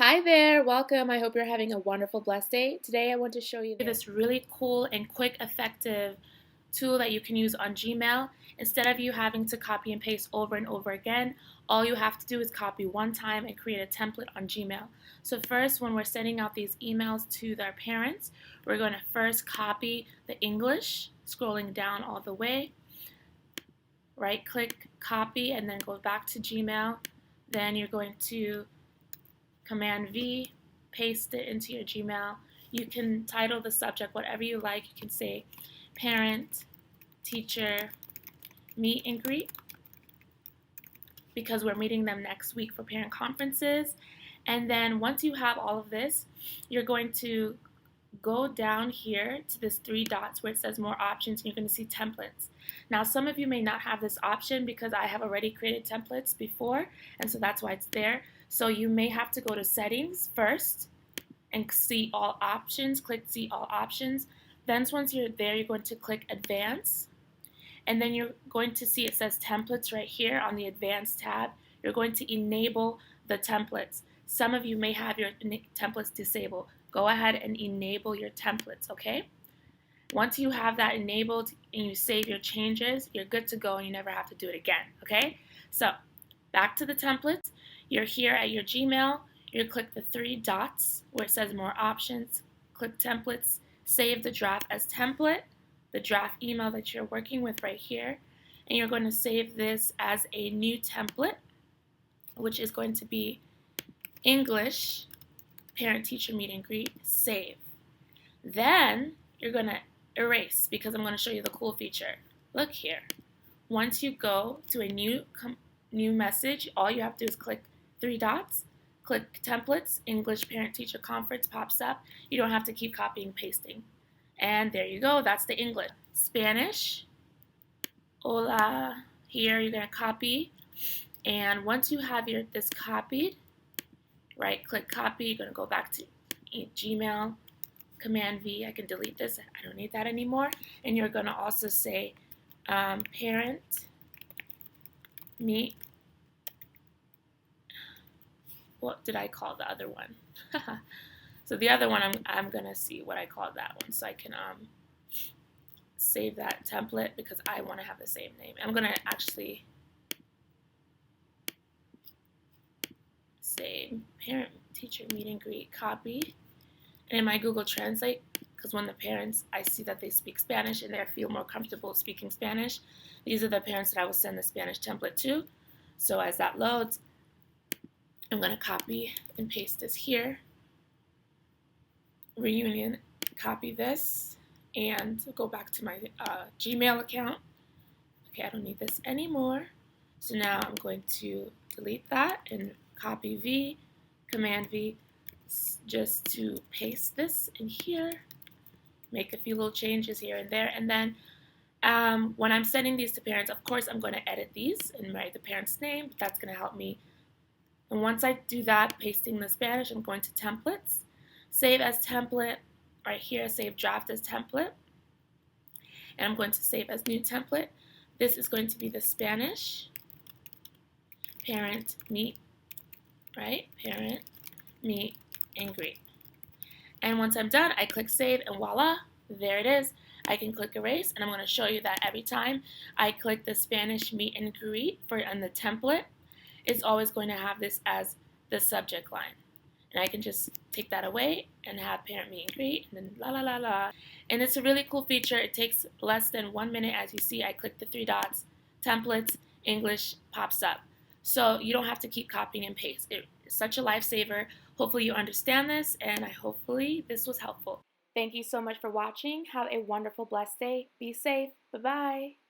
Hi there, welcome. I hope you're having a wonderful, blessed day. Today I want to show you this really cool and quick, effective tool that you can use on Gmail. Instead of you having to copy and paste over and over again, all you have to do is copy one time and create a template on Gmail. So first, when we're sending out these emails to their parents, we're going to first copy the English, scrolling down all the way, right-click, copy, and then go back to Gmail. Then you're going to Command V, paste it into your Gmail. You can title the subject whatever you like. You can say parent, teacher, meet and greet, because we're meeting them next week for parent conferences. And then once you have all of this, you're going to go down here to this three dots where it says more options, and you're going to see templates. Now some of you may not have this option because I have already created templates before, and so that's why it's there. So you may have to go to settings first and see all options, click see all options. Then once you're there, you're going to click advanced, and then you're going to see it says templates right here on the advanced tab. You're going to enable the templates. Some of you may have your templates disabled. Go ahead and enable your templates, okay? Once you have that enabled and you save your changes, you're good to go and you never have to do it again, okay? So back to the templates. You're here at your Gmail. You click the three dots where it says more options, click templates, save the draft as template, the draft email that you're working with right here, and you're going to save this as a new template, which is going to be English parent-teacher meet and greet, save. Then you're going to erase, because I'm going to show you the cool feature. Look here. Once you go to a new message, all you have to do is click three dots, click templates, English parent-teacher conference pops up. You don't have to keep copying and pasting. And there you go, that's the English. Spanish, hola, here you're going to copy. And once you have this copied, right-click copy, you're going to go back to Gmail, Command V, I can delete this, I don't need that anymore. And you're going to also say parent, meet, what did I call the other one? So the other one, I'm going to see what I called that one so I can save that template because I want to have the same name. I'm going to actually say parent-teacher meet and greet, copy. And in my Google Translate, because when the parents, I see that they speak Spanish and they feel more comfortable speaking Spanish, these are the parents that I will send the Spanish template to. So as that loads, I'm going to copy and paste this here. Reunion, copy this, and go back to my Gmail account. Okay, I don't need this anymore. So now I'm going to delete that and copy V, Command V, just to paste this in here, make a few little changes here and there, and then when I'm sending these to parents, of course I'm going to edit these and write the parent's name, but that's going to help me. And once I do that, pasting the Spanish, I'm going to templates, save as template, right here, save draft as template, and I'm going to save as new template. This is going to be the Spanish parent meet, right, parent meet and greet. And once I'm done, I click save, and voila, there it is. I can click erase, and I'm going to show you that every time I click the Spanish meet and greet on the template, it's always going to have this as the subject line. And I can just take that away and have parent meet and greet, and then la la la la. And it's a really cool feature. It takes less than 1 minute. As you see, I click the three dots, templates, English pops up. So you don't have to keep copying and paste. It's such a lifesaver. Hopefully you understand this, and hopefully this was helpful. Thank you so much for watching. Have a wonderful, blessed day. Be safe. Bye-bye.